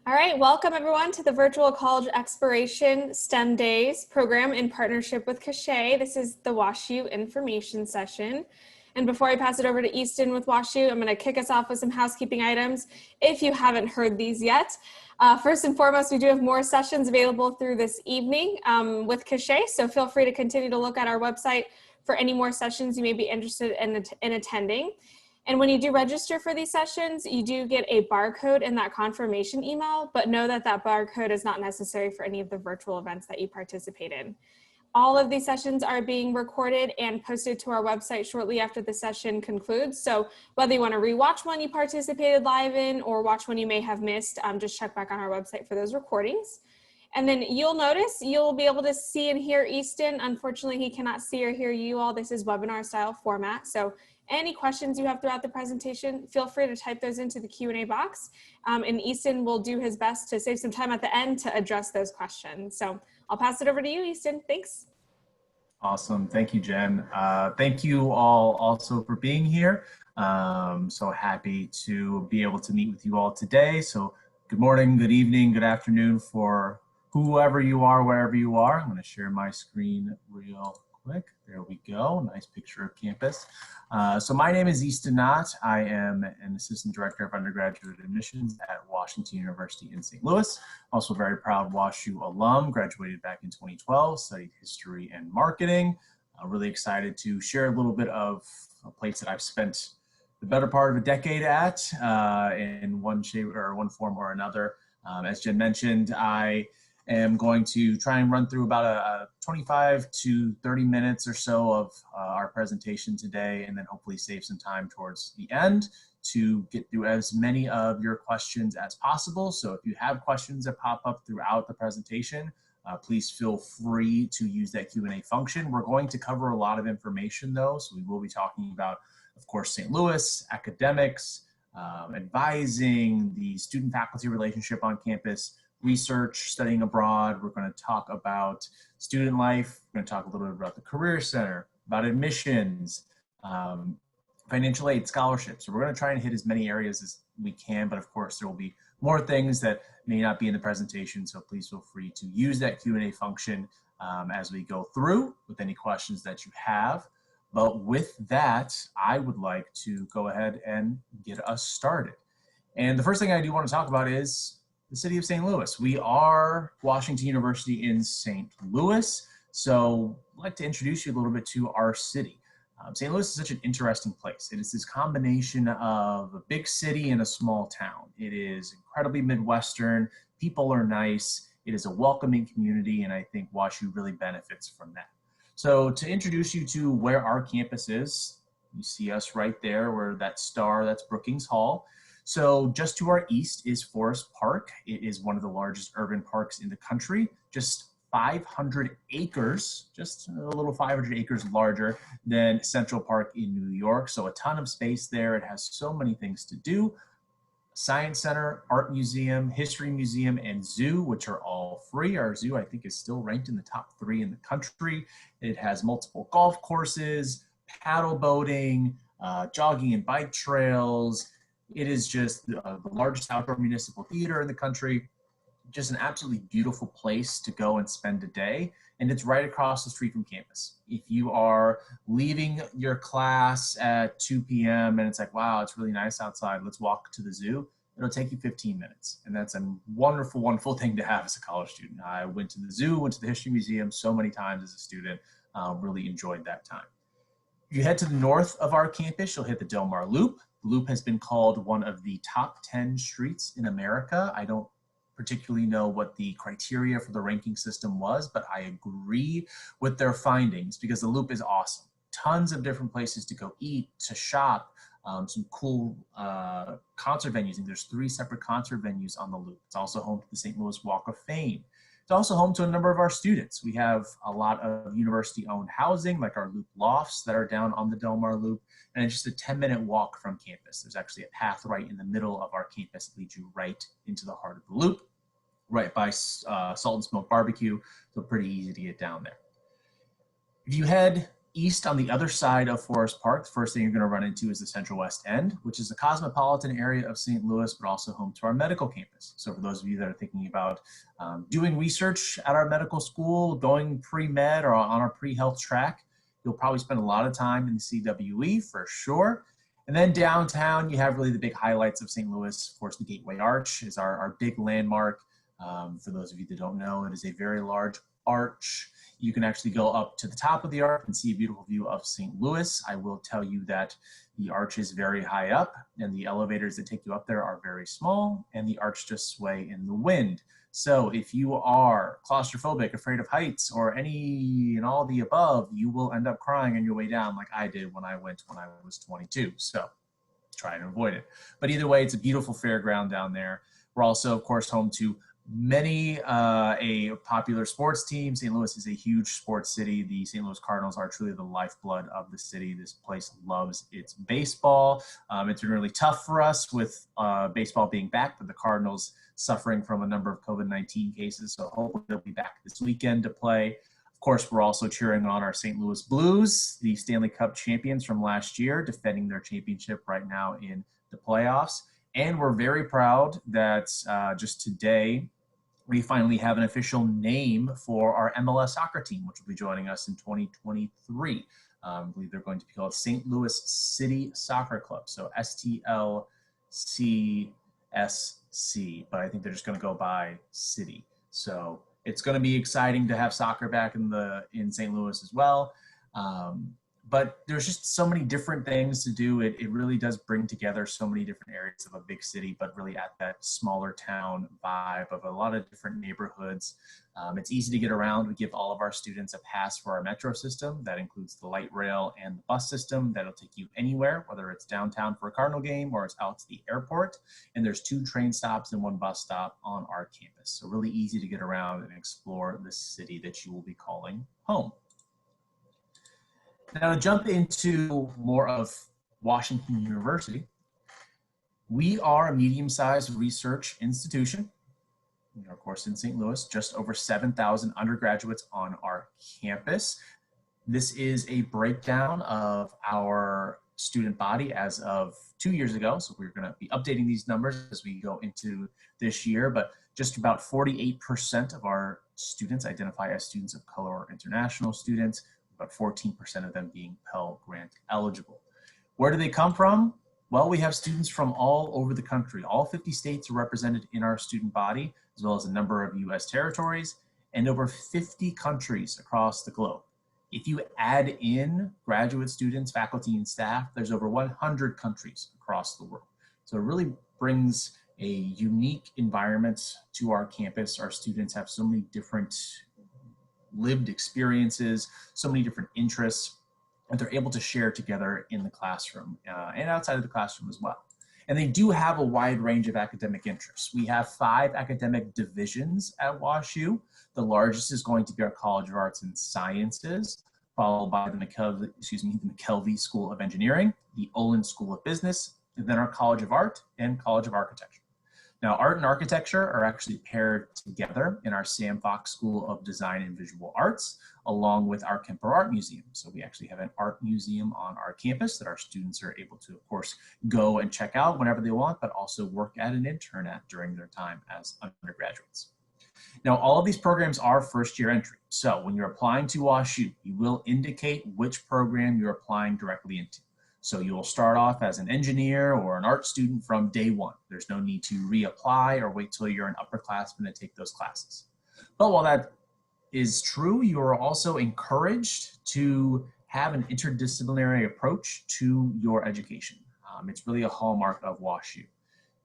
All right, welcome everyone to the Virtual College Exploration STEM Days program in partnership with Cachet. This is the WashU information session. And before I pass it over to Easton with WashU, I'm going to kick us off with some housekeeping items if you haven't heard these yet. First and foremost, we do have more sessions available through this evening with Cachet, so feel free to continue to look at our website for any more sessions you may be interested in attending. And when you do register for these sessions, you do get a barcode in that confirmation email, but know that that barcode is not necessary for any of the virtual events that you participate in. All of these sessions are being recorded and posted to our website shortly after the session concludes. So whether you want to rewatch one you participated live in or watch one you may have missed, just check back on our website for those recordings. And then you'll notice you'll be able to see and hear Easton. Unfortunately, he cannot see or hear you all. This is webinar style format. So any questions you have throughout the presentation, feel free to type those into the Q&A box. And Easton will do his best to save some time at the end to address those questions. So I'll pass it over to you, Easton. Thanks. Awesome. Thank you, Jen. Thank you all also for being here. So happy to be able to meet with you all today. So good morning, good evening, good afternoon for whoever you are, wherever you are. I'm going to share my screen real quick. There we go. Nice picture of campus. So my name is Easton Knott. I am an assistant director of undergraduate admissions at Washington University in St. Louis. Also a very proud WashU alum, graduated back in 2012, studied history and marketing. Really excited to share a little bit of a place that I've spent the better part of a decade at in one shape or one form or another. As Jen mentioned, I am going to try and run through about a 25 to 30 minutes or so of our presentation today, and then hopefully save some time towards the end to get through as many of your questions as possible. So if you have questions that pop up throughout the presentation, please feel free to use that Q&A function. We're going to cover a lot of information though, so we will be talking about, of course, St. Louis, academics, advising, the student-faculty relationship on campus, research, studying abroad. We're going to talk about student life. We're going to talk a little bit about the Career Center, about admissions, financial aid, scholarships. So we're going to try and hit as many areas as we can, but of course there will be more things that may not be in the presentation. So please feel free to use that Q&A function as we go through with any questions that you have. But with that, I would like to go ahead and get us started. And the first thing I do want to talk about is the city of St. Louis. We are Washington University in St. Louis. So I'd like to introduce you a little bit to our city. St. Louis is such an interesting place. It is this combination of a big city and a small town. It is incredibly Midwestern. People are nice. It is a welcoming community, and I think WashU really benefits from that. So to introduce you to where our campus is, you see us right there where that star, that's Brookings Hall. So just to our east is Forest Park. It is one of the largest urban parks in the country, just 500 acres, just a little 500 acres larger than Central Park in New York. So a ton of space there. It has so many things to do. Science Center, Art Museum, History Museum, and Zoo, which are all free. Our zoo, I think, is still ranked in the top 3 in the country. It has multiple golf courses, paddle boating, jogging and bike trails. It is just the largest outdoor municipal theater in the country. Just an absolutely beautiful place to go and spend a day. And it's right across the street from campus. If you are leaving your class at 2 p.m. and it's like, wow, it's really nice outside, let's walk to the zoo, it'll take you 15 minutes. And that's a wonderful, wonderful thing to have as a college student. I went to the zoo, went to the History Museum so many times as a student, really enjoyed that time. If you head to the north of our campus, you'll hit the Del Mar Loop. The Loop has been called one of the top 10 streets in America. I don't particularly know what the criteria for the ranking system was, but I agree with their findings because the Loop is awesome. Tons of different places to go eat, to shop, some cool concert venues. I think there's 3 separate concert venues on the Loop. It's also home to the St. Louis Walk of Fame. It's also home to a number of our students. We have a lot of university-owned housing, like our Loop lofts that are down on the Del Mar Loop, and it's just a 10-minute walk from campus. There's actually a path right in the middle of our campus that leads you right into the heart of the Loop, right by Salt and Smoke Barbecue, so pretty easy to get down there. If you head east on the other side of Forest Park, the first thing you're going to run into is the Central West End, which is the cosmopolitan area of St. Louis, but also home to our medical campus. So for those of you that are thinking about doing research at our medical school, going pre-med or on our pre-health track, you'll probably spend a lot of time in the CWE for sure. And then downtown, you have really the big highlights of St. Louis. Of course, the Gateway Arch is our big landmark. For those of you that don't know, it is a very large arch. You can actually go up to the top of the arch and see a beautiful view of St. Louis. I will tell you that the arch is very high up and the elevators that take you up there are very small and the arch just sway in the wind. So if you are claustrophobic, afraid of heights, or any and all the above, you will end up crying on your way down like I did when I went when I was 22. So try and avoid it. But either way, it's a beautiful fairground down there. We're also, of course, home to many a popular sports team. St. Louis is a huge sports city. The St. Louis Cardinals are truly the lifeblood of the city. This place loves its baseball. It's been really tough for us with baseball being back, but the Cardinals suffering from a number of COVID-19 cases. So hopefully they'll be back this weekend to play. Of course, we're also cheering on our St. Louis Blues, the Stanley Cup champions from last year, defending their championship right now in the playoffs. And we're very proud that just today, we finally have an official name for our MLS soccer team, which will be joining us in 2023. I believe they're going to be called St. Louis City Soccer Club. So STLCSC, but I think they're just going to go by City. So it's going to be exciting to have soccer back in St. Louis as well. But there's just so many different things to do. It really does bring together so many different areas of a big city, but really at that smaller town vibe of a lot of different neighborhoods. It's easy to get around. We give all of our students a pass for our metro system. That includes the light rail and the bus system. That'll take you anywhere, whether it's downtown for a Cardinal game or it's out to the airport. And there's 2 train stops and 1 bus stop on our campus. So really easy to get around and explore the city that you will be calling home. Now to jump into more of Washington University, we are a medium-sized research institution. We are, of course, in St. Louis, just over 7,000 undergraduates on our campus. This is a breakdown of our student body as of 2 years ago. So we're going to be updating these numbers as we go into this year, but just about 48% of our students identify as students of color or international students, about 14% of them being Pell Grant eligible. Where do they come from? Well, we have students from all over the country. All 50 states are represented in our student body, as well as a number of US territories and over 50 countries across the globe. If you add in graduate students, faculty, and staff, there's over 100 countries across the world. So it really brings a unique environment to our campus. Our students have so many different lived experiences, so many different interests, and they're able to share together in the classroom and outside of the classroom as well. And they do have a wide range of academic interests. We have 5 academic divisions at WashU. The largest is going to be our College of Arts and Sciences, followed by the McKelvey School of Engineering, the Olin School of Business, and then our College of Art and College of Architecture. Now, art and architecture are actually paired together in our Sam Fox School of Design and Visual Arts, along with our Kemper Art Museum. So we actually have an art museum on our campus that our students are able to, of course, go and check out whenever they want, but also work at and intern at during their time as undergraduates. Now, all of these programs are first-year entry. So when you're applying to WashU, you will indicate which program you're applying directly into. So you'll start off as an engineer or an art student from day one. There's no need to reapply or wait till you're an upperclassman to take those classes. But while that is true, you are also encouraged to have an interdisciplinary approach to your education. It's really a hallmark of WashU.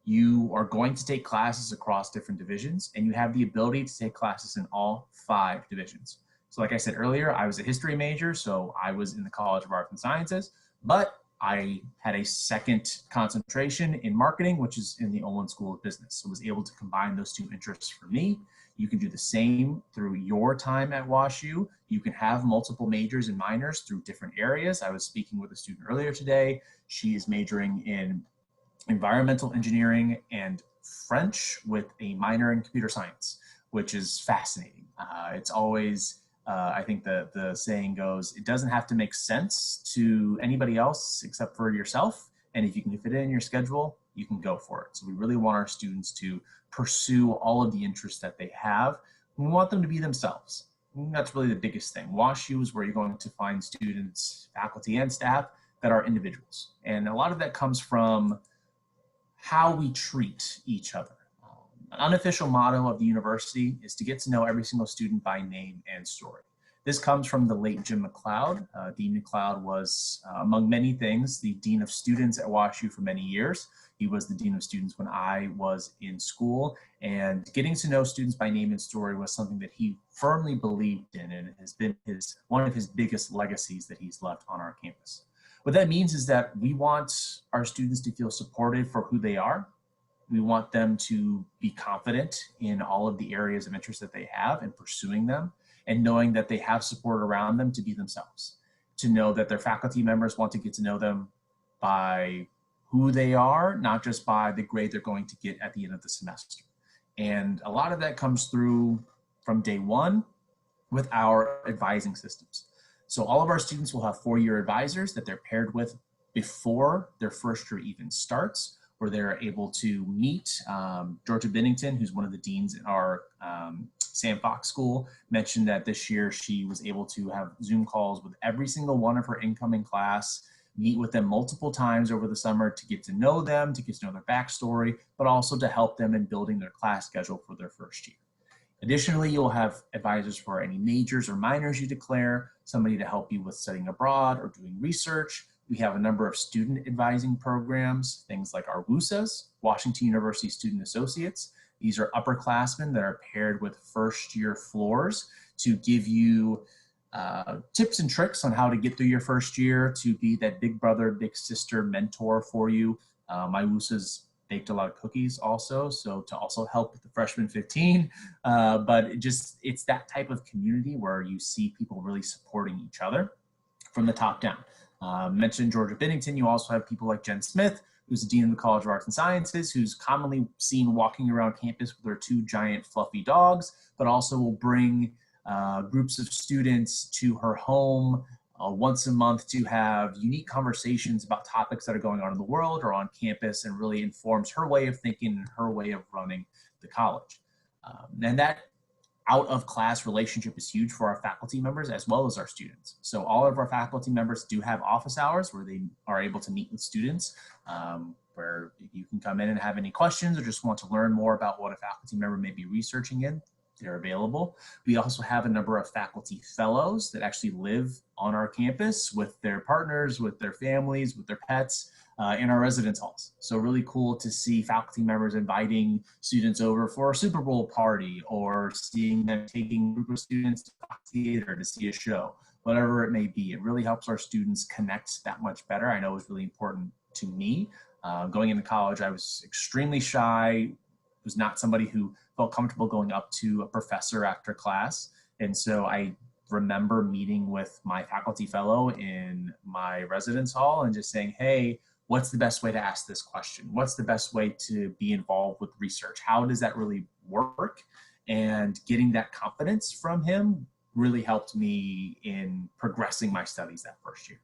You are going to take classes across different divisions, and you have the ability to take classes in all 5 divisions. So like I said earlier, I was a history major, so I was in the College of Arts and Sciences, but I had a second concentration in marketing, which is in the Olin School of Business. So I was able to combine those 2 interests for me. You can do the same through your time at WashU. You can have multiple majors and minors through different areas. I was speaking with a student earlier today. She is majoring in environmental engineering and French with a minor in computer science, which is fascinating. It's always I think the saying goes, it doesn't have to make sense to anybody else except for yourself. And if you can fit it in your schedule, you can go for it. So we really want our students to pursue all of the interests that they have. We want them to be themselves. And that's really the biggest thing. WashU is where you're going to find students, faculty, and staff that are individuals. And a lot of that comes from how we treat each other. An unofficial motto of the university is to get to know every single student by name and story. This comes from the late Jim McLeod. Dean McLeod was, among many things, the Dean of Students at WashU for many years. He was the Dean of Students when I was in school, and getting to know students by name and story was something that he firmly believed in, and has been one of his biggest legacies that he's left on our campus. What that means is that we want our students to feel supported for who they are. We want them to be confident in all of the areas of interest that they have and pursuing them, and knowing that they have support around them to be themselves, to know that their faculty members want to get to know them by who they are, not just by the grade they're going to get at the end of the semester. And a lot of that comes through from day one with our advising systems. So all of our students will have four-year advisors that they're paired with before their first year even starts, where they're able to meet. Georgia Bennington, who's one of the deans in our Sam Fox School, mentioned that this year she was able to have Zoom calls with every single one of her incoming class, meet with them multiple times over the summer to get to know them, to get to know their backstory, but also to help them in building their class schedule for their first year. Additionally, you'll have advisors for any majors or minors you declare, somebody to help you with studying abroad or doing research. We have a number of student advising programs, things like our WUSAs, Washington University Student Associates. These are upperclassmen that are paired with first-year floors to give you tips and tricks on how to get through your first year, to be that big brother, big sister mentor for you. My WUSAs baked a lot of cookies also, so to also help with the freshman 15. But it's that type of community where you see people really supporting each other from the top down. Mentioned Georgia Bennington, you also have people like Jen Smith, who's the Dean of the College of Arts and Sciences, who's commonly seen walking around campus with her two giant fluffy dogs, but also will bring groups of students to her home once a month to have unique conversations about topics that are going on in the world or on campus, and really informs her way of thinking and her way of running the college. And that out of class relationship is huge for our faculty members as well as our students. So all of our faculty members do have office hours where they are able to meet with students, where you can come in and have any questions or just want to learn more about what a faculty member may be researching in. They're available. We also have a number of faculty fellows that actually live on our campus with their partners, with their families, with their pets, in our residence halls. So really cool to see faculty members inviting students over for a Super Bowl party, or seeing them taking a group of students to theater to see a show, whatever it may be. It really helps our students connect that much better. I know it was really important to me. Going into college, I was extremely shy, was not somebody who felt comfortable going up to a professor after class. And so I remember meeting with my faculty fellow in my residence hall and just saying, hey, what's the best way to ask this question? What's the best way to be involved with research? How does that really work? And getting that confidence from him really helped me in progressing my studies that first year.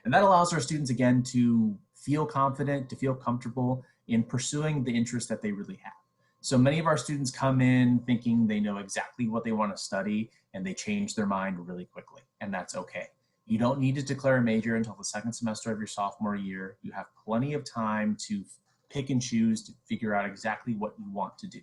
And that allows our students, again, to feel confident, to feel comfortable in pursuing the interest that they really have. So many of our students come in thinking they know exactly what they want to study, and they change their mind really quickly, and that's okay. You don't need to declare a major until the second semester of your sophomore year. You have plenty of time to pick and choose to figure out exactly what you want to do.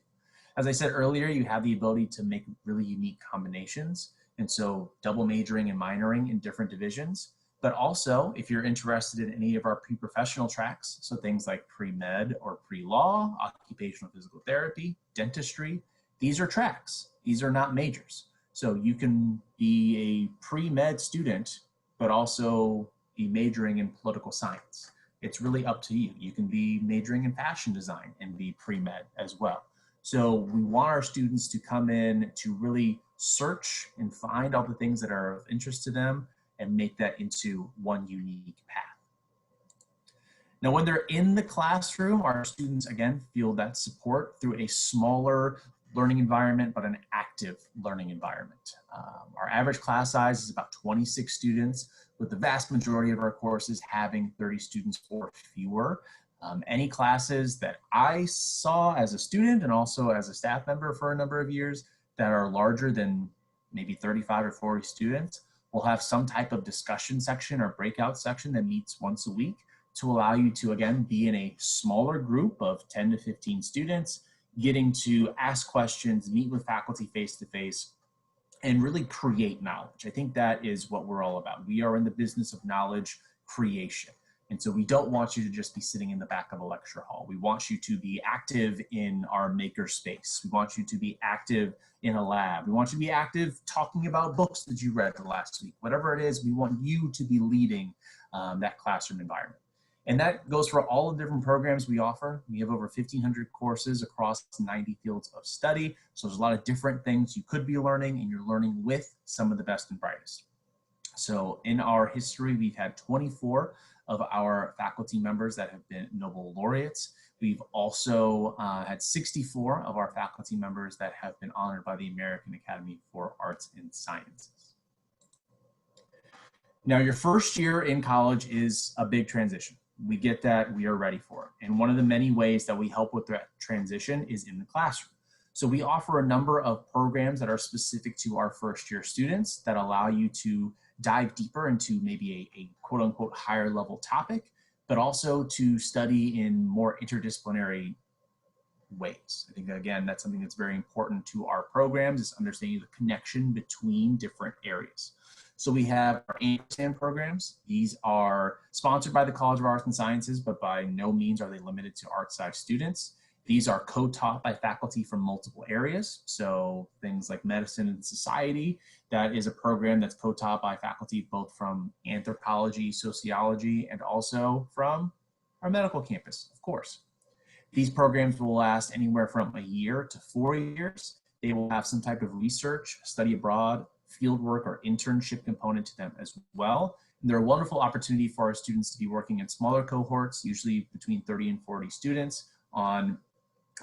As I said earlier, you have the ability to make really unique combinations, and so double majoring and minoring in different divisions. But also, if you're interested in any of our pre-professional tracks, so things like pre-med or pre-law, occupational physical therapy, dentistry, these are tracks. These are not majors. So you can be a pre-med student, but also be majoring in political science. It's really up to you. You can be majoring in fashion design and be pre-med as well. So we want our students to come in to really search and find all the things that are of interest to them and make that into one unique path. Now, when they're in the classroom, our students, again, feel that support through a smaller learning environment, but an active learning environment. Our average class size is about 26 students, with the vast majority of our courses having 30 students or fewer. Any classes that I saw as a student and also as a staff member for a number of years that are larger than maybe 35 or 40 students will have some type of discussion section or breakout section that meets once a week to allow you to, again, be in a smaller group of 10 to 15 students, getting to ask questions, meet with faculty face-to-face, and really create knowledge. I think that is what we're all about. We are in the business of knowledge creation. And so we don't want you to just be sitting in the back of a lecture hall. We want you to be active in our maker space. We want you to be active in a lab. We want you to be active talking about books that you read the last week. Whatever it is, we want you to be leading that classroom environment. And that goes for all the different programs we offer. We have over 1,500 courses across 90 fields of study. So there's a lot of different things you could be learning, and you're learning with some of the best and brightest. So in our history, we've had 24 of our faculty members that have been Nobel laureates. We've also had 64 of our faculty members that have been honored by the American Academy for Arts and Sciences. Now, your first year in college is a big transition. We get that, we are ready for it. And one of the many ways that we help with that transition is in the classroom. So we offer a number of programs that are specific to our first year students that allow you to dive deeper into maybe a quote unquote higher level topic, but also to study in more interdisciplinary ways. I think that, again, that's something that's very important to our programs, is understanding the connection between different areas. So we have our ampersand programs. These are sponsored by the College of Arts and Sciences, but by no means are they limited to art side students. These are co-taught by faculty from multiple areas. So things like medicine and society, that is a program that's co-taught by faculty both from anthropology, sociology, and also from our medical campus, of course. These programs will last anywhere from a year to 4 years. They will have some type of research, study abroad, fieldwork, or internship component to them as well. And they're a wonderful opportunity for our students to be working in smaller cohorts, usually between 30 and 40 students, on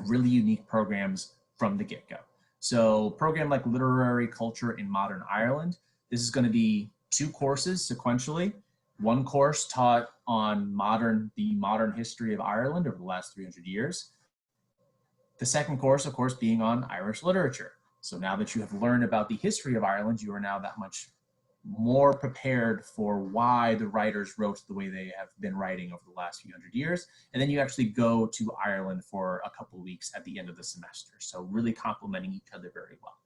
really unique programs from the get-go. So a program like Literary Culture in Modern Ireland, this is going to be 2 courses sequentially. One course taught on the modern history of Ireland over the last 300 years. The second course, of course, being on Irish literature. So now that you have learned about the history of Ireland, you are now that much more prepared for why the writers wrote the way they have been writing over the last few hundred years. And then you actually go to Ireland for a couple of weeks at the end of the semester. So really complementing each other very well.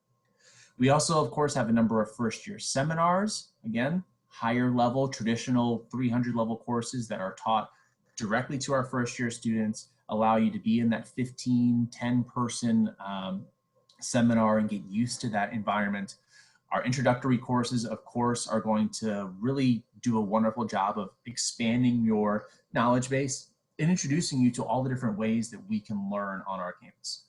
We also, of course, have a number of first year seminars. Again, higher level, traditional 300 level courses that are taught directly to our first year students, allow you to be in that 15, 10 person seminar and get used to that environment. Our introductory courses, of course, are going to really do a wonderful job of expanding your knowledge base and introducing you to all the different ways that we can learn on our campus.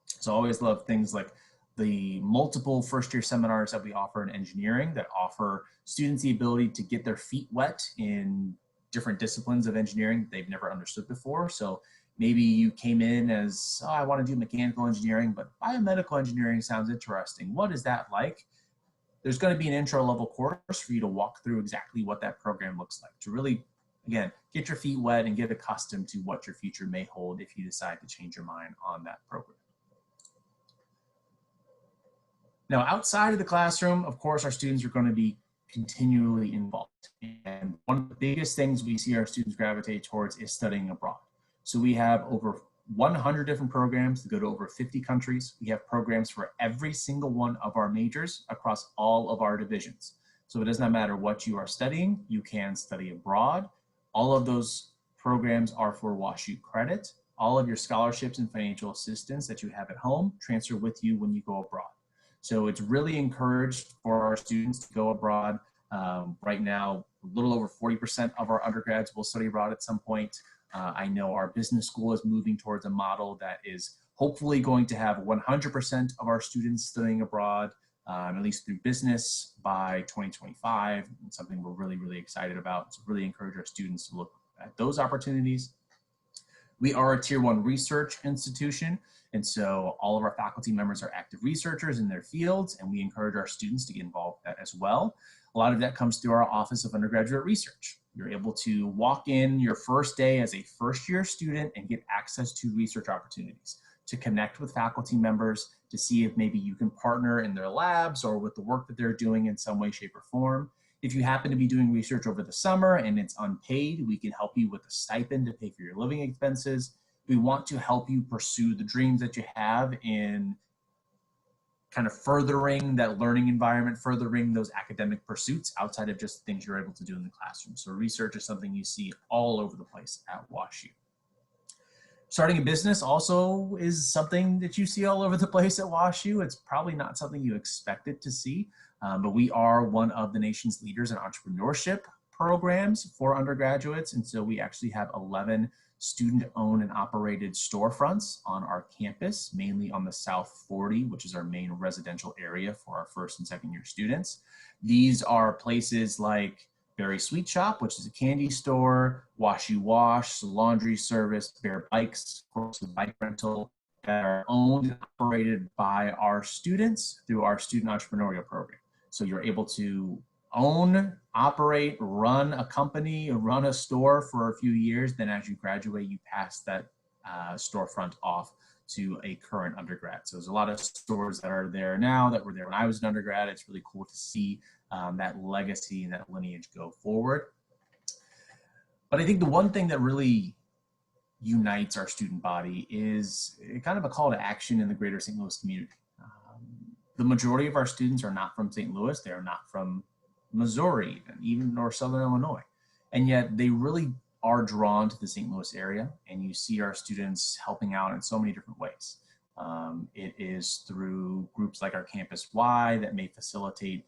So I always love things like the multiple first year seminars that we offer in engineering that offer students the ability to get their feet wet in different disciplines of engineering they've never understood before. So maybe you came in as, oh, I want to do mechanical engineering, but biomedical engineering sounds interesting. What is that like? There's going to be an intro level course for you to walk through exactly what that program looks like, to really, again, get your feet wet and get accustomed to what your future may hold if you decide to change your mind on that program. Now, outside of the classroom, of course, our students are going to be continually involved. And one of the biggest things we see our students gravitate towards is studying abroad. So we have over 100 different programs that go to over 50 countries. We have programs for every single one of our majors across all of our divisions. So it does not matter what you are studying, you can study abroad. All of those programs are for WashU credit. All of your scholarships and financial assistance that you have at home transfer with you when you go abroad. So it's really encouraged for our students to go abroad. Right now, a little over 40% of our undergrads will study abroad at some point. I know our business school is moving towards a model that is hopefully going to have 100% of our students studying abroad, at least through business by 2025. It's something we're really, really excited about. So really encourage our students to look at those opportunities. We are a Tier 1 research institution, and so all of our faculty members are active researchers in their fields, and we encourage our students to get involved with that as well. A lot of that comes through our Office of Undergraduate Research. You're able to walk in your first day as a first-year student and get access to research opportunities, to connect with faculty members, to see if maybe you can partner in their labs or with the work that they're doing in some way, shape, or form. If you happen to be doing research over the summer and it's unpaid, we can help you with a stipend to pay for your living expenses. We want to help you pursue the dreams that you have in kind of furthering that learning environment, furthering those academic pursuits outside of just things you're able to do in the classroom. So research is something you see all over the place at WashU. Starting a business also is something that you see all over the place at WashU. It's probably not something you expected to see, but we are one of the nation's leaders in entrepreneurship programs for undergraduates. And so we actually have 11 student-owned and operated storefronts on our campus, mainly on the South 40, which is our main residential area for our first and second year students. These are places like Berry Sweet Shop, which is a candy store, WashU Wash, the laundry service, Bear Bikes, of course, the bike rental, that are owned and operated by our students through our student entrepreneurial program. So you're able to own, operate, run a company, run a store for a few years. Then as you graduate, you pass that storefront off to a current undergrad. So there's a lot of stores that are there now that were there when I was an undergrad. It's really cool to see that legacy and that lineage go forward. But I think the one thing that really unites our student body is kind of a call to action in the greater St. Louis community. The majority of our students are not from St. Louis. They are not from Missouri, and even or Southern Illinois. And yet they really are drawn to the St. Louis area, and you see our students helping out in so many different ways. It is through groups like our Campus Y that may facilitate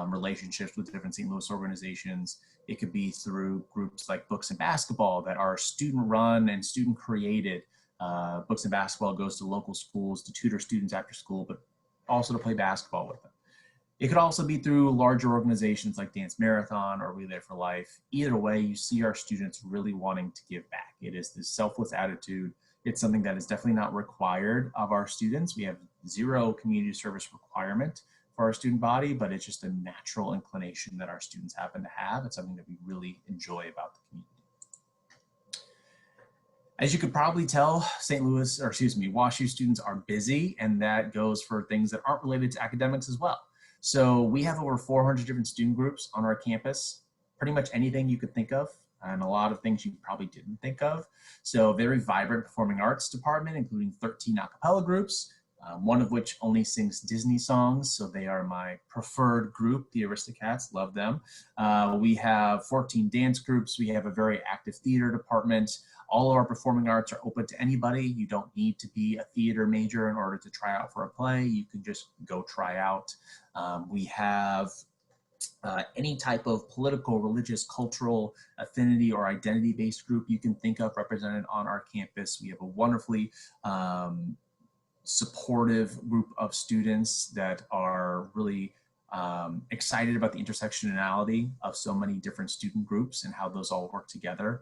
relationships with different St. Louis organizations. It could be through groups like Books and Basketball that are student run and student created. Books and Basketball goes to local schools to tutor students after school, but also to play basketball with them. It could also be through larger organizations like Dance Marathon or Relay for Life. Either way, you see our students really wanting to give back. It is this selfless attitude. It's something that is definitely not required of our students. We have zero community service requirement for our student body, but it's just a natural inclination that our students happen to have. It's something that we really enjoy about the community. As you could probably tell, WashU students are busy, and that goes for things that aren't related to academics as well. So we have over 400 different student groups on our campus, pretty much anything you could think of, and a lot of things you probably didn't think of. So very vibrant performing arts department, including 13 a cappella groups, one of which only sings Disney songs. So they are my preferred group, the Aristocats, love them. We have 14 dance groups. We have a very active theater department. All of our performing arts are open to anybody. You don't need to be a theater major in order to try out for a play. You can just go try out. We have any type of political, religious, cultural affinity or identity-based group you can think of represented on our campus. We have a wonderfully supportive group of students that are really excited about the intersectionality of so many different student groups and how those all work together.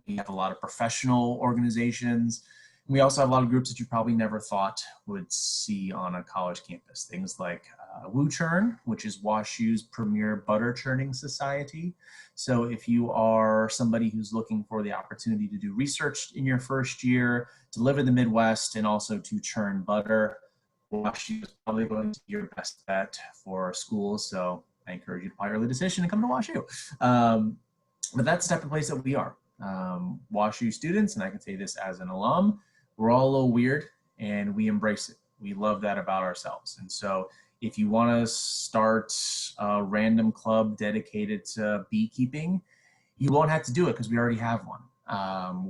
We have a lot of professional organizations. We also have a lot of groups that you probably never thought would see on a college campus. Things like Woo Churn, which is WashU's premier butter churning society. So if you are somebody who's looking for the opportunity to do research in your first year, to live in the Midwest, and also to churn butter, WashU is probably going to be your best bet for schools. So I encourage you to apply early decision and come to WashU. But that's the type of place that we are. WashU students, and I can say this as an alum, we're all a little weird and we embrace it. We love that about ourselves. And so if you want to start a random club dedicated to beekeeping, you won't have to do it because we already have one.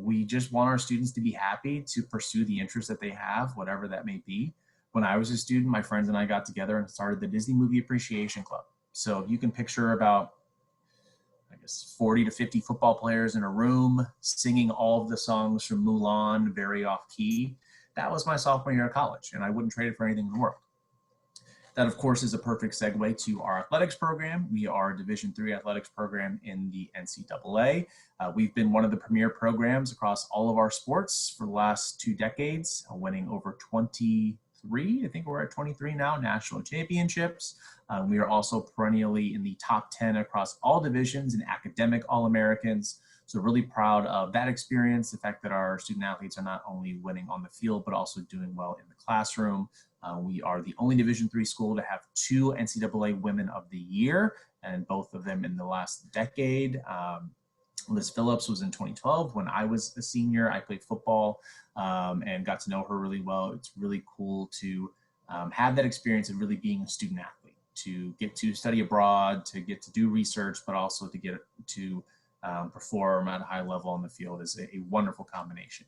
We just want our students to be happy to pursue the interests that they have, whatever that may be. When I was a student, my friends and I got together and started the Disney Movie Appreciation Club. So you can picture about, I guess, 40 to 50 football players in a room singing all of the songs from Mulan very off key. That was my sophomore year of college, and I wouldn't trade it for anything in the world. That, of course, is a perfect segue to our athletics program. We are a Division III athletics program in the NCAA. We've been one of the premier programs across all of our sports for the last 2 decades, winning over 23, I think we're at 23 now, national championships. We are also perennially in the top 10 across all divisions and academic All-Americans. So really proud of that experience, the fact that our student athletes are not only winning on the field, but also doing well in the classroom. We are the only Division III school to have 2 NCAA Women of the Year, and both of them in the last decade. Liz Phillips was in 2012 when I was a senior. I played football and got to know her really well. It's really cool to have that experience of really being a student athlete, to get to study abroad, to get to do research, but also to get to perform at a high level on the field is a wonderful combination.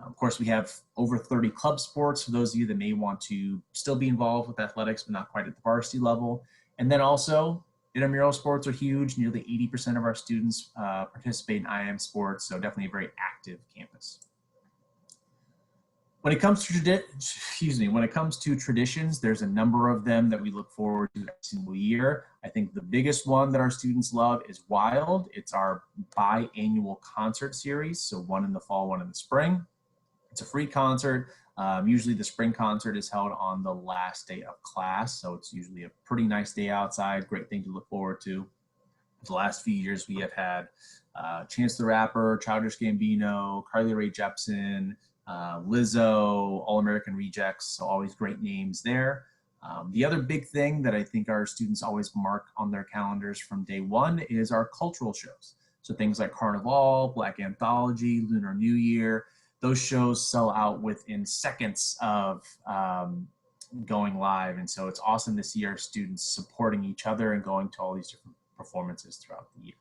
Of course, we have over 30 club sports for those of you that may want to still be involved with athletics, but not quite at the varsity level. And then also, intramural sports are huge. Nearly 80% of our students participate in IM sports, so definitely a very active campus. When it comes to traditions, there's a number of them that we look forward to every single year. I think the biggest one that our students love is WILD. It's our biannual concert series, so one in the fall, one in the spring. It's a free concert. Usually the spring concert is held on the last day of class, so it's usually a pretty nice day outside, great thing to look forward to. The last few years we have had Chance the Rapper, Childish Gambino, Carly Rae Jepsen, Lizzo, All-American Rejects, so always great names there. The other big thing that I think our students always mark on their calendars from day one is our cultural shows. So things like Carnival, Black Anthology, Lunar New Year, those shows sell out within seconds of going live. And so it's awesome to see our students supporting each other and going to all these different performances throughout the year.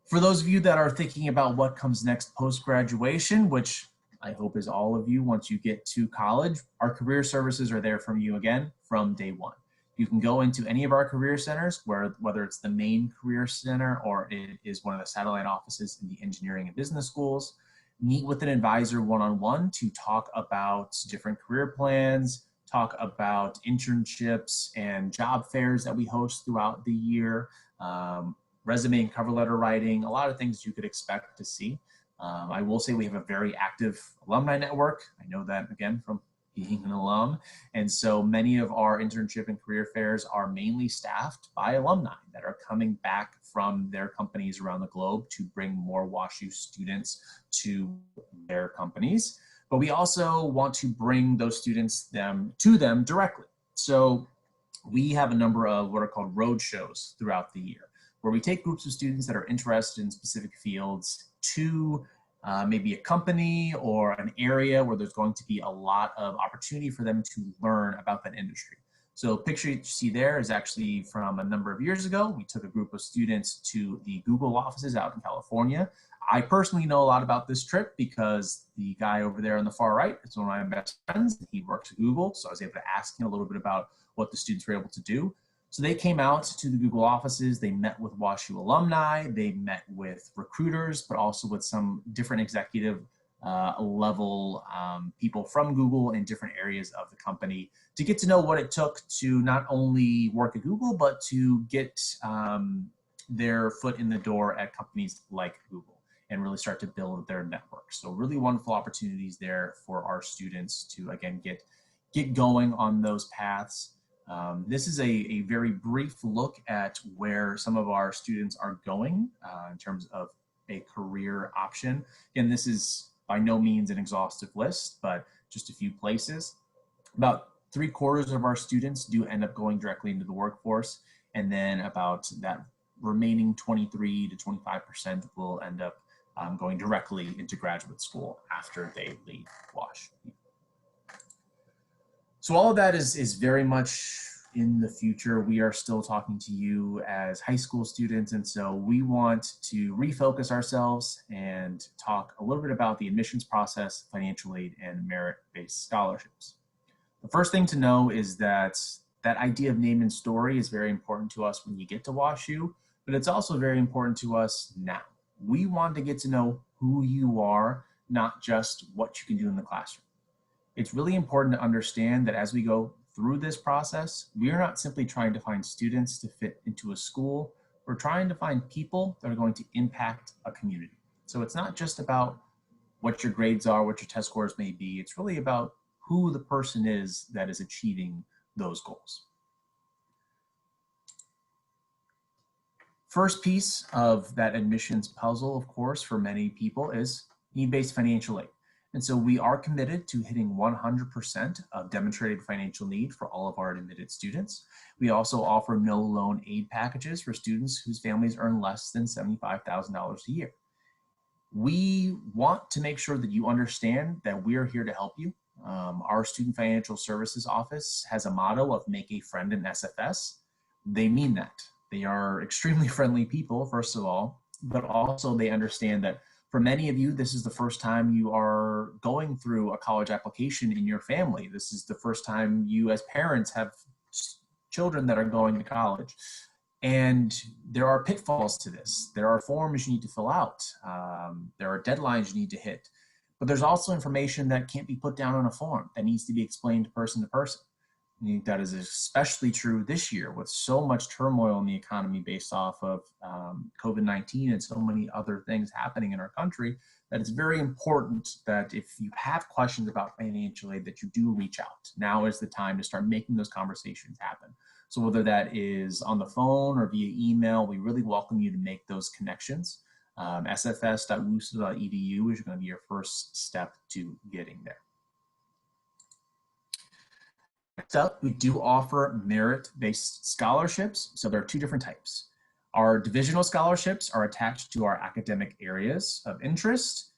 For those of you that are thinking about what comes next post-graduation, which I hope is all of you once you get to college, our career services are there for you again from day one. You can go into any of our career centers, whether it's the main career center or it is one of the satellite offices in the engineering and business schools, meet with an advisor one-on-one to talk about different career plans, talk about internships and job fairs that we host throughout the year, resume and cover letter writing, a lot of things you could expect to see. I will say we have a very active alumni network. I know that again from being an alum. And so many of our internship and career fairs are mainly staffed by alumni that are coming back from their companies around the globe to bring more WashU students to their companies. But we also want to bring those students to them directly. So we have a number of what are called road shows throughout the year, where we take groups of students that are interested in specific fields to maybe a company or an area where there's going to be a lot of opportunity for them to learn about that industry. So the picture you see there is actually from a number of years ago. We took a group of students to the Google offices out in California. I personally know a lot about this trip because the guy over there on the far right is one of my best friends. He works at Google, so I was able to ask him a little bit about what the students were able to do. So they came out to the Google offices, they met with WashU alumni, they met with recruiters, but also with some different executive level people from Google in different areas of the company to get to know what it took to not only work at Google, but to get their foot in the door at companies like Google and really start to build their network. So really wonderful opportunities there for our students to, again, get going on those paths. This is a very brief look at where some of our students are going in terms of a career option. And this is by no means an exhaustive list, but just a few places. About 3/4 of our students do end up going directly into the workforce, and then about that remaining 23 to 25% will end up going directly into graduate school after they leave WashU. So all of that is very much in the future. We are still talking to you as high school students, and so we want to refocus ourselves and talk a little bit about the admissions process, financial aid, and merit-based scholarships. The first thing to know is that that idea of name and story is very important to us when you get to WashU, but it's also very important to us now. We want to get to know who you are, not just what you can do in the classroom. It's really important to understand that as we go through this process, we are not simply trying to find students to fit into a school. We're trying to find people that are going to impact a community. So it's not just about what your grades are, what your test scores may be. It's really about who the person is that is achieving those goals. First piece of that admissions puzzle, of course, for many people is need-based financial aid. And so we are committed to hitting 100% of demonstrated financial need for all of our admitted students. We also offer no loan aid packages for students whose families earn less than $75,000 a year. We want to make sure that you understand that we are here to help you. Our Student Financial Services Office has a motto of make a friend in SFS. They mean that. They are extremely friendly people, first of all, but also they understand that for many of you, this is the first time you are going through a college application in your family. This is the first time you as parents have children that are going to college. And there are pitfalls to this. There are forms you need to fill out. There are deadlines you need to hit. But there's also information that can't be put down on a form that needs to be explained person to person. I think that is especially true this year with so much turmoil in the economy based off of COVID-19 and so many other things happening in our country, that it's very important that if you have questions about financial aid that you do reach out. Now is the time to start making those conversations happen. So whether that is on the phone or via email, we really welcome you to make those connections. sfs.wusu.edu is going to be your first step to getting there. Next up, we do offer merit-based scholarships. So there are two different types. Our divisional scholarships are attached to our academic areas of interest.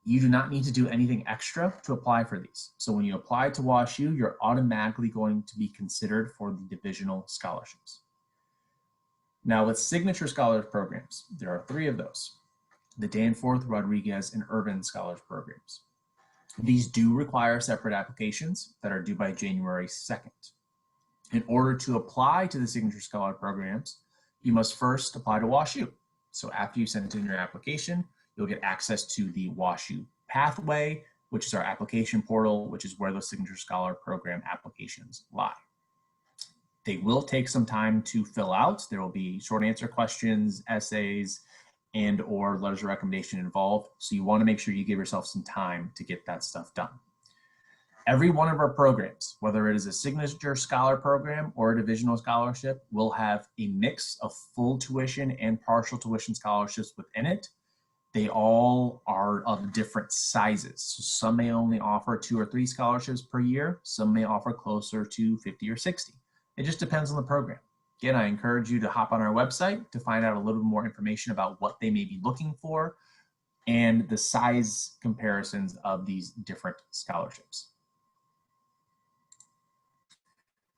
You do not need to do anything extra to apply for these. So when you apply to WashU, you're automatically going to be considered for the divisional scholarships. Now with signature scholar programs, there are three of those: the Danforth, Rodriguez, and Irvin Scholars Programs. These do require separate applications that are due by January 2nd. In order to apply to the Signature Scholar programs, you must first apply to WashU. So after you send in your application, you'll get access to the WashU pathway, which is our application portal, which is where those Signature Scholar program applications lie. They will take some time to fill out. There will be short answer questions, essays, and or letters of recommendation involved. So you want to make sure you give yourself some time to get that stuff done. Every one of our programs, whether it is a signature scholar program or a divisional scholarship, will have a mix of full tuition and partial tuition scholarships within it. They all are of different sizes. So some may only offer 2 or 3 scholarships per year. Some may offer closer to 50 or 60. It just depends on the program. Again, I encourage you to hop on our website to find out a little bit more information about what they may be looking for and the size comparisons of these different scholarships.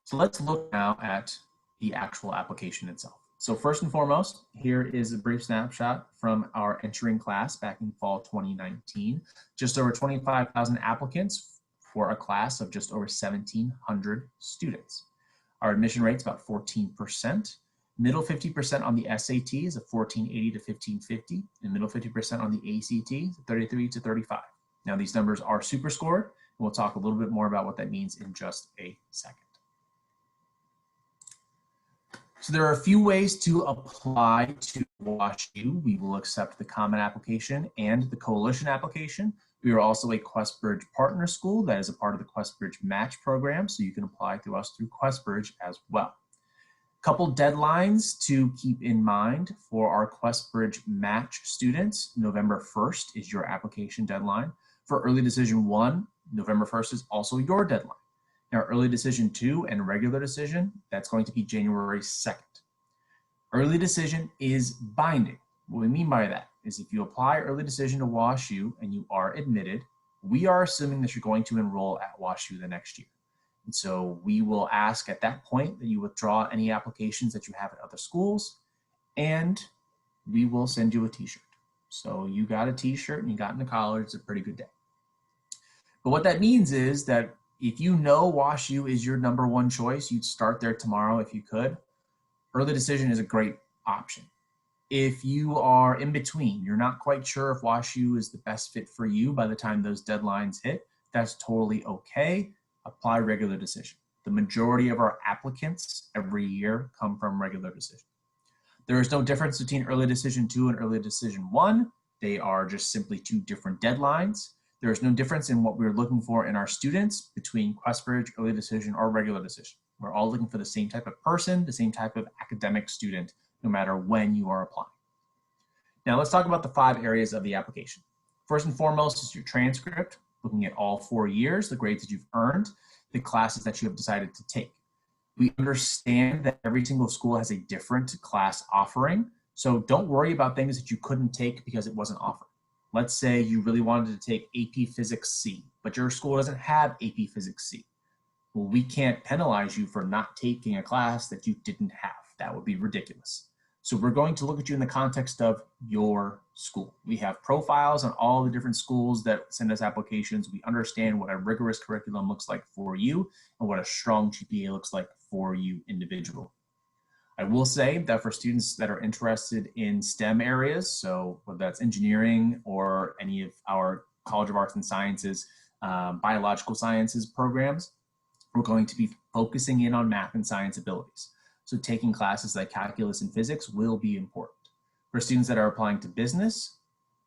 So let's look now at the actual application itself. So first and foremost, here is a brief snapshot from our entering class back in fall 2019. Just over 25,000 applicants for a class of just over 1,700 students. Our admission rate's about 14%. Middle 50% on the SATs of 1480 to 1550, and middle 50% on the ACTs, 33 to 35. Now these numbers are super scored, and we'll talk a little bit more about what that means in just a second. So there are a few ways to apply to WashU. We will accept the common application and the coalition application. We are also a QuestBridge partner school that is a part of the QuestBridge match program, so you can apply through us through QuestBridge as well. Couple deadlines to keep in mind for our QuestBridge match students. November 1st is your application deadline. For early decision 1, November 1st is also your deadline. Now, early decision 2 and regular decision, that's going to be January 2nd. Early decision is binding. What we mean by that is if you apply early decision to WashU and you are admitted, we are assuming that you're going to enroll at WashU the next year. And so we will ask at that point that you withdraw any applications that you have at other schools, and we will send you a t-shirt. So you got a t-shirt and you got into college, it's a pretty good day. But what that means is that if you know WashU is your #1 choice, you'd start there tomorrow if you could. Early decision is a great option. If you are in between, you're not quite sure if WashU is the best fit for you by the time those deadlines hit, that's totally okay. Apply regular decision. The majority of our applicants every year come from regular decision. There is no difference between early decision 2 and early decision 1. They are just simply 2 different deadlines. There is no difference in what we're looking for in our students between QuestBridge, early decision, or regular decision. We're all looking for the same type of person, the same type of academic student, no matter when you are applying. Now let's talk about the 5 areas of the application. First and foremost is your transcript, looking at all 4 years, the grades that you've earned, the classes that you have decided to take. We understand that every single school has a different class offering, so don't worry about things that you couldn't take because it wasn't offered. Let's say you really wanted to take AP Physics C, but your school doesn't have AP Physics C. Well, we can't penalize you for not taking a class that you didn't have. That would be ridiculous. So we're going to look at you in the context of your school. We have profiles on all the different schools that send us applications. We understand what a rigorous curriculum looks like for you and what a strong GPA looks like for you individually. I will say that for students that are interested in STEM areas, so whether that's engineering or any of our College of Arts and Sciences, biological sciences programs, we're going to be focusing in on math and science abilities. So taking classes like calculus and physics will be important. For students that are applying to business,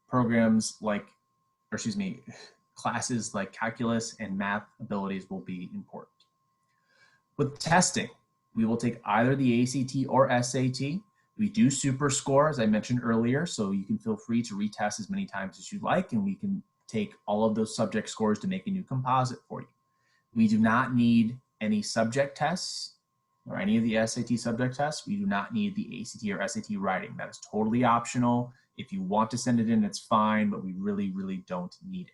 classes like calculus and math abilities will be important. With testing, we will take either the ACT or SAT. We do super score, as I mentioned earlier, so you can feel free to retest as many times as you like, and we can take all of those subject scores to make a new composite for you. We do not need any subject tests or any of the SAT subject tests. We do not need the ACT or SAT writing. That is totally optional. If you want to send it in, it's fine, but we really, really don't need it.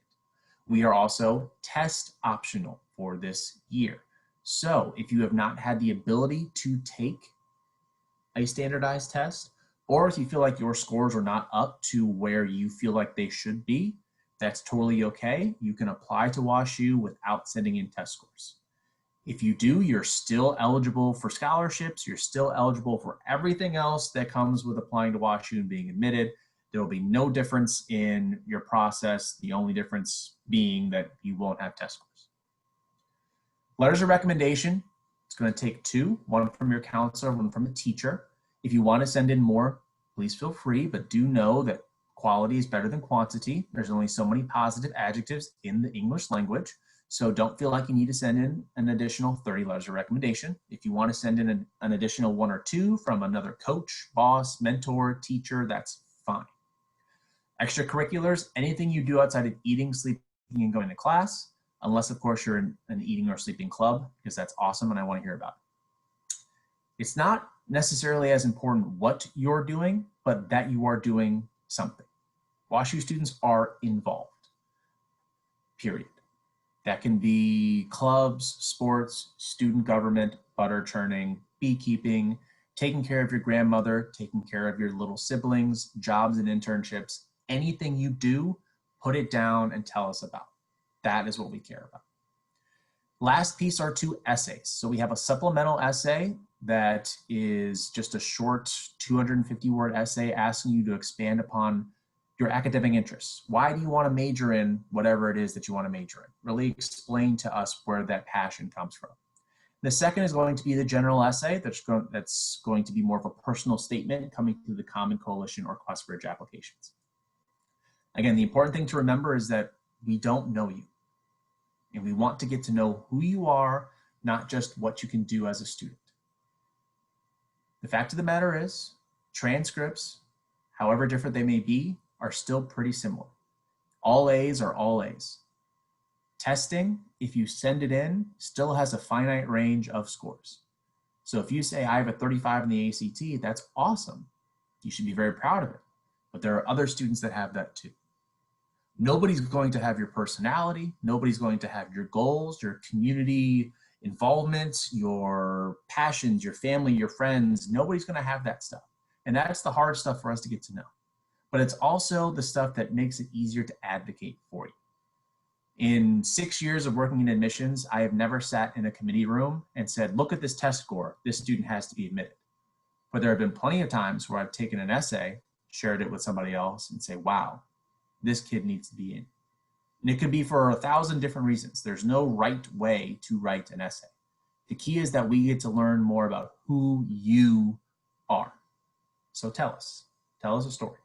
We are also test optional for this year. So if you have not had the ability to take a standardized test, or if you feel like your scores are not up to where you feel like they should be, that's totally okay. You can apply to WashU without sending in test scores. If you do, you're still eligible for scholarships. You're still eligible for everything else that comes with applying to WashU and being admitted. There will be no difference in your process. The only difference being that you won't have test scores. Letters of recommendation, it's going to take 2, one from your counselor, one from a teacher. If you want to send in more, please feel free, but do know that quality is better than quantity. There's only so many positive adjectives in the English language. So don't feel like you need to send in an additional 30 letters of recommendation. If you want to send in an additional 1 or 2 from another coach, boss, mentor, teacher, that's fine. Extracurriculars, anything you do outside of eating, sleeping, and going to class, unless of course you're in an eating or sleeping club, because that's awesome and I want to hear about it. It's not necessarily as important what you're doing, but that you are doing something. WashU students are involved, period. That can be clubs, sports, student government, butter churning, beekeeping, taking care of your grandmother, taking care of your little siblings, jobs and internships. Anything you do, put it down and tell us about. That is what we care about. Last piece are 2 essays. So we have a supplemental essay that is just a short 250-word essay asking you to expand upon your academic interests. Why do you want to major in whatever it is that you want to major in? Really explain to us where that passion comes from. The second is going to be the general essay that's going to be more of a personal statement coming through the Common Coalition or QuestBridge applications. Again, the important thing to remember is that we don't know you. And we want to get to know who you are, not just what you can do as a student. The fact of the matter is, transcripts, however different they may be, are still pretty similar. All A's are all A's. Testing, if you send it in, still has a finite range of scores. So if you say I have a 35 in the ACT, that's awesome. You should be very proud of it. But there are other students that have that too. Nobody's going to have your personality. Nobody's going to have your goals, your community involvement, your passions, your family, your friends. Nobody's going to have that stuff. And that's the hard stuff for us to get to know. But it's also the stuff that makes it easier to advocate for you. In 6 years of working in admissions, I have never sat in a committee room and said, look at this test score, this student has to be admitted. But there have been plenty of times where I've taken an essay, shared it with somebody else and say, wow, this kid needs to be in. And it could be for 1,000 different reasons. There's no right way to write an essay. The key is that we get to learn more about who you are. So tell us a story.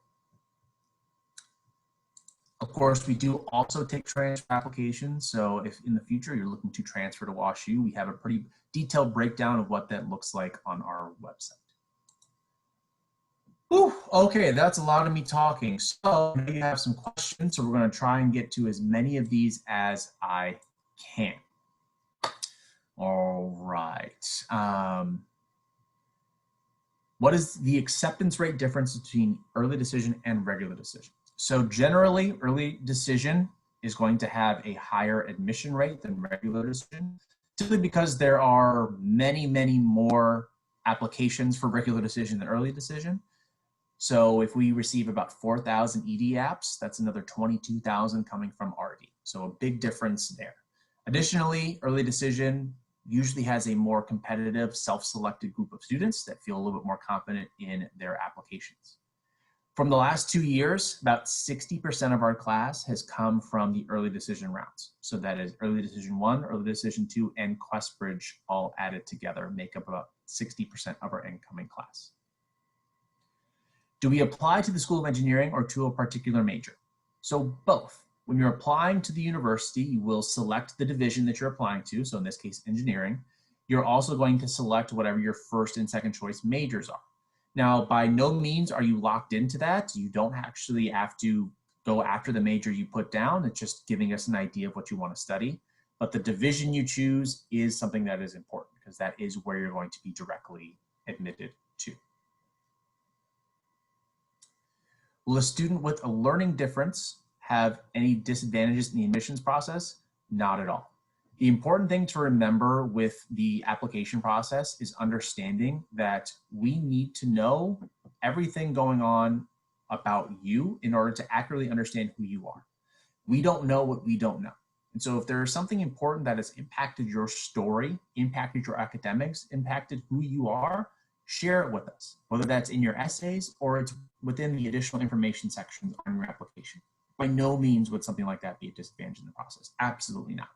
Of course, we do also take transfer applications. So if in the future you're looking to transfer to WashU, we have a pretty detailed breakdown of what that looks like on our website. Whew, okay, that's a lot of me talking. So maybe you have some questions, so we're going to try and get to as many of these as I can. All right. What is the acceptance rate difference between early decision and regular decision? So generally, early decision is going to have a higher admission rate than regular decision, simply because there are many, many more applications for regular decision than early decision. So if we receive about 4,000 ED apps, that's another 22,000 coming from RD. So a big difference there. Additionally, early decision usually has a more competitive self-selected group of students that feel a little bit more confident in their applications. From the last 2 years, about 60% of our class has come from the early decision rounds. So that is early decision 1, early decision 2, and QuestBridge all added together make up about 60% of our incoming class. Do we apply to the School of Engineering or to a particular major? So both. When you're applying to the university, you will select the division that you're applying to. So in this case, engineering. You're also going to select whatever your first and second choice majors are. Now, by no means are you locked into that. You don't actually have to go after the major you put down. It's just giving us an idea of what you want to study. But the division you choose is something that is important because that is where you're going to be directly admitted to. Will a student with a learning difference have any disadvantages in the admissions process? Not at all. The important thing to remember with the application process is understanding that we need to know everything going on about you in order to accurately understand who you are. We don't know what we don't know. And so if there is something important that has impacted your story, impacted your academics, impacted who you are, share it with us, whether that's in your essays or it's within the additional information sections on your application. By no means would something like that be a disadvantage in the process. Absolutely not.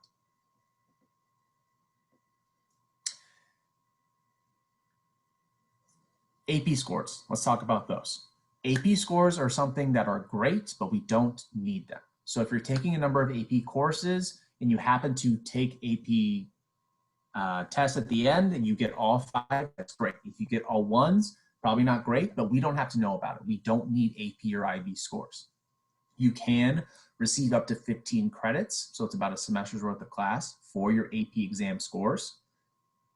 AP scores, let's talk about those. AP scores are something that are great, but we don't need them. So if you're taking a number of AP courses and you happen to take AP tests at the end and you get all 5, that's great. If you get all 1s, probably not great, but we don't have to know about it. We don't need AP or IB scores. You can receive up to 15 credits, so it's about a semester's worth of class for your AP exam scores.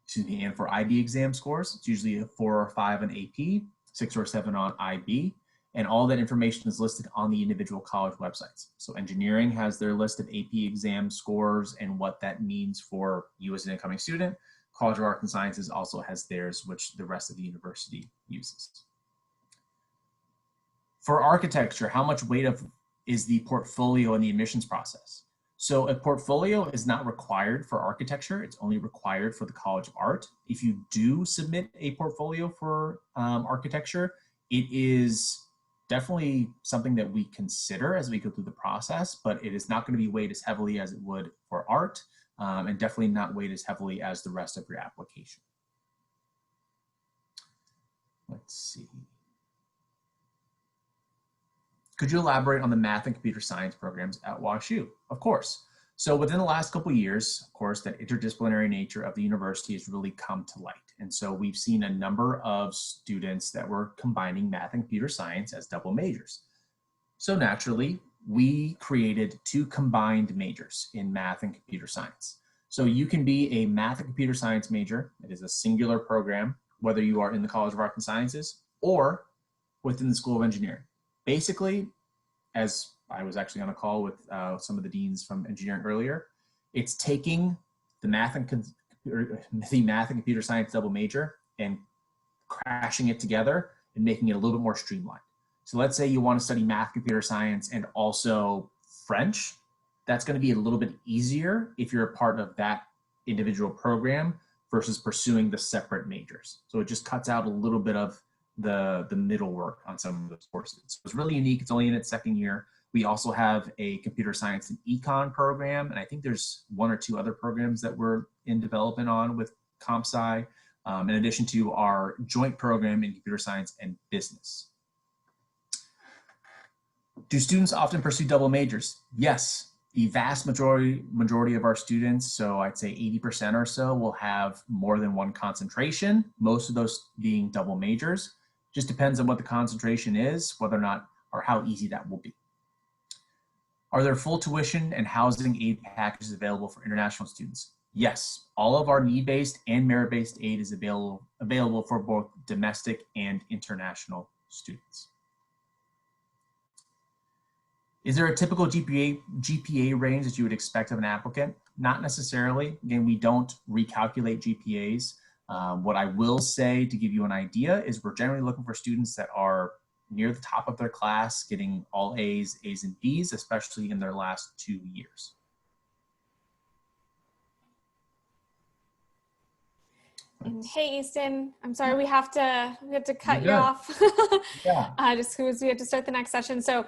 Excuse me, and for IB exam scores, it's usually a 4 or 5 on AP, 6 or 7 on IB, and all that information is listed on the individual college websites. So engineering has their list of AP exam scores and what that means for you as an incoming student. College of Arts and Sciences also has theirs, which the rest of the university uses. For architecture, how much weight is the portfolio in the admissions process? So a portfolio is not required for architecture. It's only required for the College of Art. If you do submit a portfolio for architecture, it is definitely something that we consider as we go through the process, but it is not going to be weighed as heavily as it would for art, and definitely not weighed as heavily as the rest of your application. Let's see. Could you elaborate on the math and computer science programs at WashU? Of course. So within the last couple of years, of course, that interdisciplinary nature of the university has really come to light. And so we've seen a number of students that were combining math and computer science as double majors. So naturally, we created 2 combined majors in math and computer science. So you can be a math and computer science major. It is a singular program, whether you are in the College of Arts and Sciences or within the School of Engineering. Basically, as I was actually on a call with some of the deans from engineering earlier, it's taking the math and computer science double major and crashing it together and making it a little bit more streamlined. So let's say you want to study math, computer science, and also French. That's going to be a little bit easier if you're a part of that individual program versus pursuing the separate majors. So it just cuts out a little bit of the middle work on some of those courses. So it's really unique. It's only in its 2nd year. We also have a computer science and econ program, and I think there's 1 or 2 other programs that we're in development on with CompSci, in addition to our joint program in computer science and business. Do students often pursue double majors? Yes. The vast majority of our students, so I'd say 80% or so, will have more than one concentration, most of those being double majors. Just depends on what the concentration is, whether or not, or how easy that will be. Are there full tuition and housing aid packages available for international students? Yes, all of our need-based and merit-based aid is available for both domestic and international students. Is there a typical GPA range that you would expect of an applicant? Not necessarily. Again, we don't recalculate GPAs. What I will say to give you an idea is we're generally looking for students that are near the top of their class, getting all A's, A's and B's, especially in their last 2 years. Hey, Easton, I'm sorry, we have to cut you off. Yeah. Just because we have to start the next session. So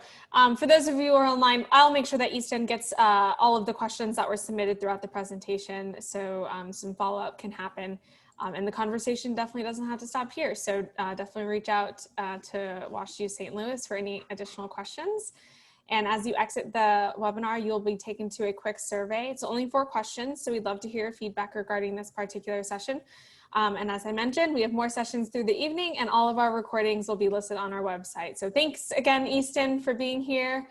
for those of you who are online, I'll make sure that Easton gets all of the questions that were submitted throughout the presentation, so some follow-up can happen. And the conversation definitely doesn't have to stop here. So definitely reach out to WashU St. Louis for any additional questions. And as you exit the webinar, you'll be taken to a quick survey. It's only 4 questions, so we'd love to hear your feedback regarding this particular session. And as I mentioned, we have more sessions through the evening, and all of our recordings will be listed on our website. So thanks again, Easton, for being here.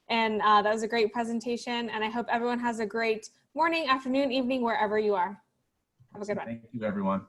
And that was a great presentation. And I hope everyone has a great morning, afternoon, evening, wherever you are. Have a good one. Thank you, everyone.